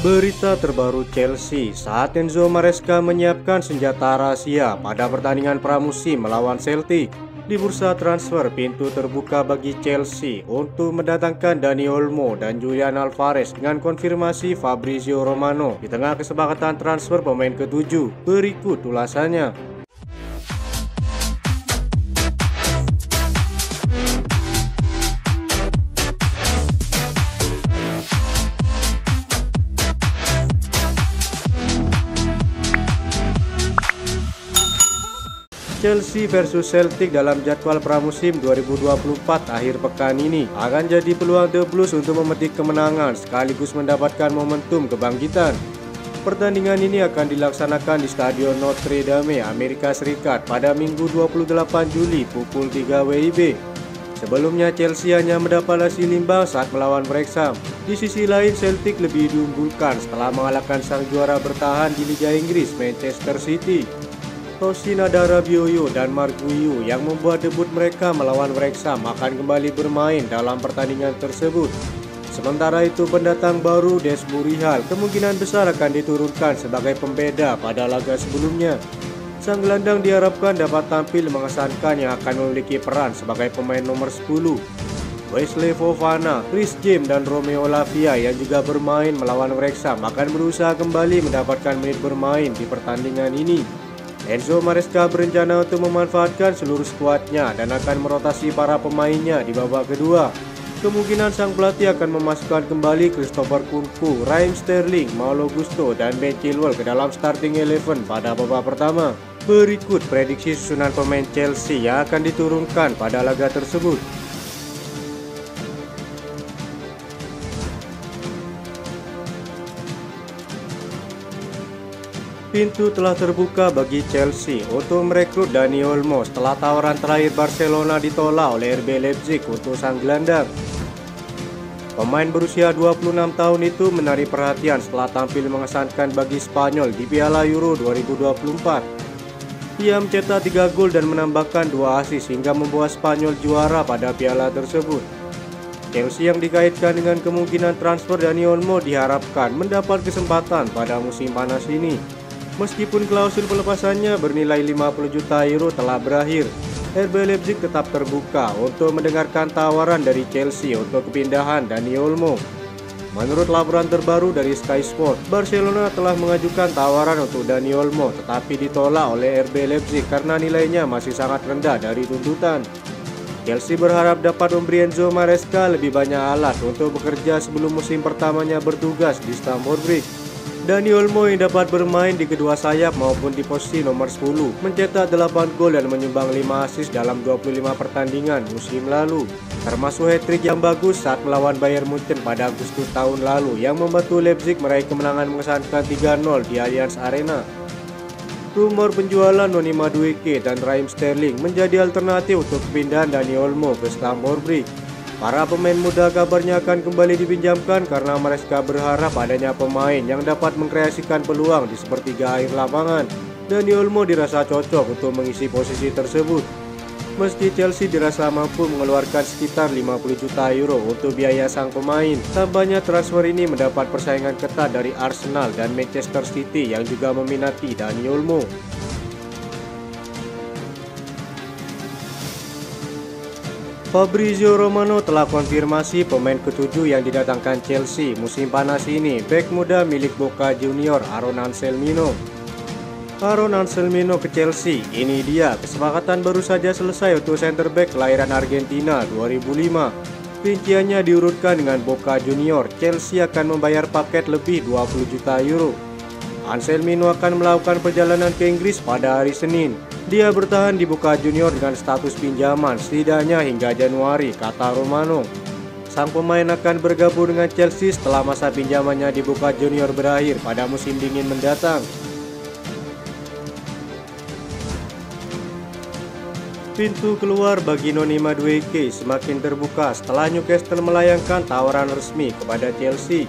Berita terbaru Chelsea saat Enzo Maresca menyiapkan senjata rahasia pada pertandingan pramusim melawan Celtic. Di bursa transfer, pintu terbuka bagi Chelsea untuk mendatangkan Dani Olmo dan Julian Alvarez dengan konfirmasi Fabrizio Romano di tengah kesepakatan transfer pemain ketujuh. Berikut ulasannya. Chelsea versus Celtic dalam jadwal pramusim 2024 akhir pekan ini akan jadi peluang The Blues untuk memetik kemenangan sekaligus mendapatkan momentum kebangkitan. Pertandingan ini akan dilaksanakan di Stadion Notre Dame, Amerika Serikat pada Minggu 28 Juli pukul 3 WIB. Sebelumnya Chelsea hanya mendapat hasil imbang saat melawan Wrexham. Di sisi lain, Celtic lebih diunggulkan setelah mengalahkan sang juara bertahan di Liga Inggris, Manchester City. Tosin Adarabioyo dan Marc Guiu yang membuat debut mereka melawan Wrexham akan kembali bermain dalam pertandingan tersebut. Sementara itu, pendatang baru Des Burihal kemungkinan besar akan diturunkan sebagai pembeda pada laga sebelumnya. Sang gelandang diharapkan dapat tampil mengesankan yang akan memiliki peran sebagai pemain nomor 10. Wesley Fofana, Chris James dan Romeo Lavia yang juga bermain melawan Wrexham akan berusaha kembali mendapatkan menit bermain di pertandingan ini. Enzo Maresca berencana untuk memanfaatkan seluruh skuadnya dan akan merotasi para pemainnya di babak kedua. Kemungkinan sang pelatih akan memasukkan kembali Christopher Nkunku, Raheem Sterling, Malo Gusto, dan Ben Chilwell ke dalam starting 11 pada babak pertama. Berikut prediksi susunan pemain Chelsea yang akan diturunkan pada laga tersebut. Pintu telah terbuka bagi Chelsea untuk merekrut Dani Olmo setelah tawaran terakhir Barcelona ditolak oleh RB Leipzig untuk sang gelandang. Pemain berusia 26 tahun itu menarik perhatian setelah tampil mengesankan bagi Spanyol di Piala Euro 2024. Ia mencetak 3 gol dan menambahkan 2 assist hingga membawa Spanyol juara pada piala tersebut. Chelsea yang dikaitkan dengan kemungkinan transfer Dani Olmo diharapkan mendapat kesempatan pada musim panas ini. Meskipun klausul pelepasannya bernilai 50 juta euro telah berakhir, RB Leipzig tetap terbuka untuk mendengarkan tawaran dari Chelsea untuk kepindahan Dani Olmo. Menurut laporan terbaru dari Sky Sport, Barcelona telah mengajukan tawaran untuk Dani Olmo tetapi ditolak oleh RB Leipzig karena nilainya masih sangat rendah dari tuntutan. Chelsea berharap dapat memberi Enzo Maresca lebih banyak alat untuk bekerja sebelum musim pertamanya bertugas di Stamford Bridge. Dani Olmo yang dapat bermain di kedua sayap maupun di posisi nomor 10 mencetak 8 gol dan menyumbang 5 assist dalam 25 pertandingan musim lalu, termasuk hat-trick yang bagus saat melawan Bayern Munchen pada Agustus tahun lalu yang membantu Leipzig meraih kemenangan mengesankan 3-0 di Allianz Arena. Rumor penjualan Noni Madueke dan Raheem Sterling menjadi alternatif untuk kepindahan Dani Olmo ke Stamford Bridge. Para pemain muda kabarnya akan kembali dipinjamkan karena Maresca berharap adanya pemain yang dapat mengkreasikan peluang di sepertiga akhir lapangan. Dani Olmo dirasa cocok untuk mengisi posisi tersebut. Meski Chelsea dirasa mampu mengeluarkan sekitar 50 juta euro untuk biaya sang pemain, tampaknya transfer ini mendapat persaingan ketat dari Arsenal dan Manchester City yang juga meminati Dani Olmo. Fabrizio Romano telah konfirmasi pemain ketujuh yang didatangkan Chelsea musim panas ini, bek muda milik Boca Junior Aaron Anselmino. Aaron Anselmino ke Chelsea, ini dia kesepakatan baru saja selesai untuk center back kelahiran Argentina 2005. Rinciannya diurutkan dengan Boca Junior. Chelsea akan membayar paket lebih 20 juta euro. Anselmino akan melakukan perjalanan ke Inggris pada hari Senin. Dia bertahan di Boca Junior dengan status pinjaman setidaknya hingga Januari, kata Romano. Sang pemain akan bergabung dengan Chelsea setelah masa pinjamannya di Boca Junior berakhir pada musim dingin mendatang. Pintu keluar bagi Noni Madueke semakin terbuka setelah Newcastle melayangkan tawaran resmi kepada Chelsea.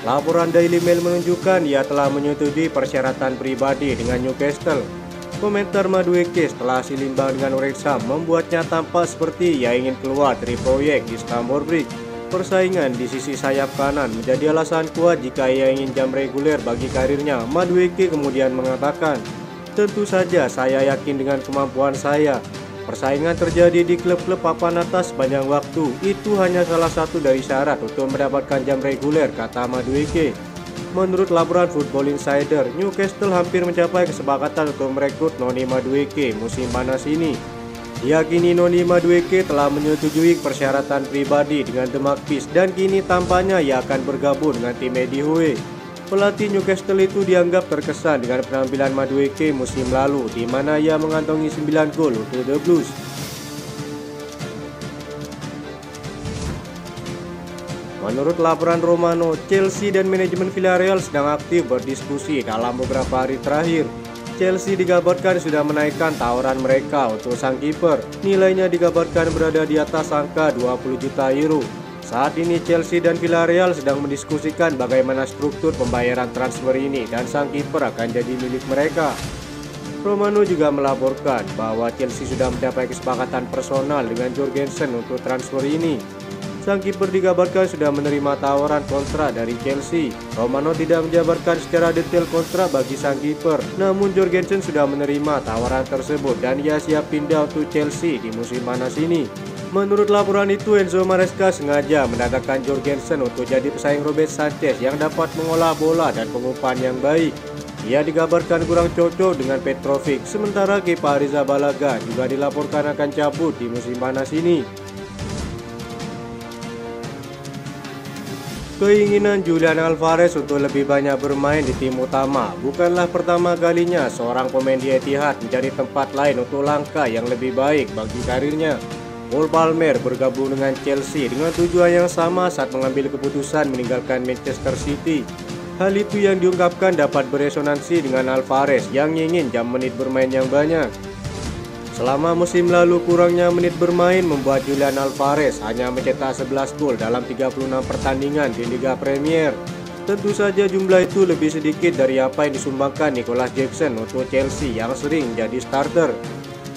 Laporan Daily Mail menunjukkan ia telah menyetujui persyaratan pribadi dengan Newcastle. Komentar Madueke setelah hasil imbang dengan Wrexham membuatnya tampak seperti ia ingin keluar dari proyek di Stamford Bridge. Persaingan di sisi sayap kanan menjadi alasan kuat jika ia ingin jam reguler bagi karirnya. Madueke kemudian mengatakan, "Tentu saja saya yakin dengan kemampuan saya. Persaingan terjadi di klub-klub papan atas sepanjang waktu. Itu hanya salah satu dari syarat untuk mendapatkan jam reguler," kata Madueke. Menurut laporan Football Insider, Newcastle hampir mencapai kesepakatan untuk merekrut Noni Madueke musim panas ini. Diyakini Noni Madueke telah menyetujui persyaratan pribadi dengan The Magpies dan kini tampaknya ia akan bergabung dengan tim Eddie Howe. Pelatih Newcastle itu dianggap terkesan dengan penampilan Madueke musim lalu, di mana ia mengantongi 9 gol untuk The Blues. Menurut laporan Romano, Chelsea dan manajemen Villarreal sedang aktif berdiskusi dalam beberapa hari terakhir. Chelsea dikabarkan sudah menaikkan tawaran mereka untuk sang kiper. Nilainya dikabarkan berada di atas angka 20 juta euro. Saat ini Chelsea dan Villarreal sedang mendiskusikan bagaimana struktur pembayaran transfer ini dan sang kiper akan jadi milik mereka. Romano juga melaporkan bahwa Chelsea sudah mencapai kesepakatan personal dengan Jorgensen untuk transfer ini. Sang kiper dikabarkan sudah menerima tawaran kontrak dari Chelsea. Romano tidak menjabarkan secara detail kontrak bagi sang kiper, namun Jorgensen sudah menerima tawaran tersebut dan ia siap pindah untuk Chelsea di musim panas ini. Menurut laporan itu, Enzo Maresca sengaja mendatangkan Jorgensen untuk jadi pesaing Robert Sanchez yang dapat mengolah bola dan pengumpan yang baik. Ia dikabarkan kurang cocok dengan Petrovic, sementara Kepa Arrizabalaga juga dilaporkan akan cabut di musim panas ini. Keinginan Julian Alvarez untuk lebih banyak bermain di tim utama bukanlah pertama kalinya seorang pemain di Etihad mencari tempat lain untuk langkah yang lebih baik bagi karirnya. Cole Palmer bergabung dengan Chelsea dengan tujuan yang sama saat mengambil keputusan meninggalkan Manchester City. Hal itu yang diungkapkan dapat beresonansi dengan Alvarez yang ingin jam menit bermain yang banyak. Selama musim lalu, kurangnya menit bermain membuat Julian Alvarez hanya mencetak 11 gol dalam 36 pertandingan di Liga Premier. Tentu saja jumlah itu lebih sedikit dari apa yang disumbangkan Nicolas Jackson untuk Chelsea yang sering jadi starter.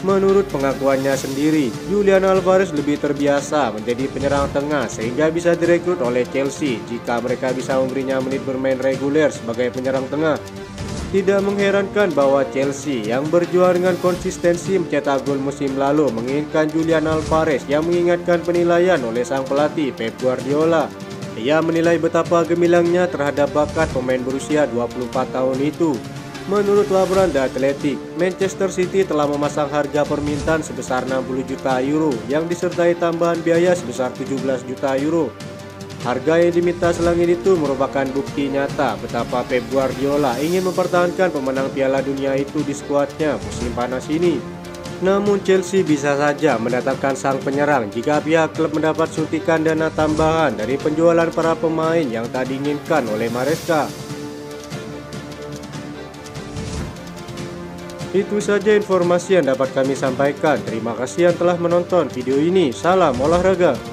Menurut pengakuannya sendiri, Julian Alvarez lebih terbiasa menjadi penyerang tengah sehingga bisa direkrut oleh Chelsea jika mereka bisa memberinya menit bermain reguler sebagai penyerang tengah. Tidak mengherankan bahwa Chelsea yang berjuang dengan konsistensi mencetak gol musim lalu menginginkan Julian Alvarez yang mengingatkan penilaian oleh sang pelatih Pep Guardiola. Ia menilai betapa gemilangnya terhadap bakat pemain berusia 24 tahun itu. Menurut laporan The Athletic, Manchester City telah memasang harga permintaan sebesar 60 juta euro yang disertai tambahan biaya sebesar 17 juta euro. Harga yang diminta selangit itu merupakan bukti nyata betapa Pep Guardiola ingin mempertahankan pemenang Piala Dunia itu di skuadnya musim panas ini. Namun Chelsea bisa saja mendatangkan sang penyerang jika pihak klub mendapat suntikan dana tambahan dari penjualan para pemain yang tak diinginkan oleh Maresca. Itu saja informasi yang dapat kami sampaikan. Terima kasih yang telah menonton video ini. Salam olahraga.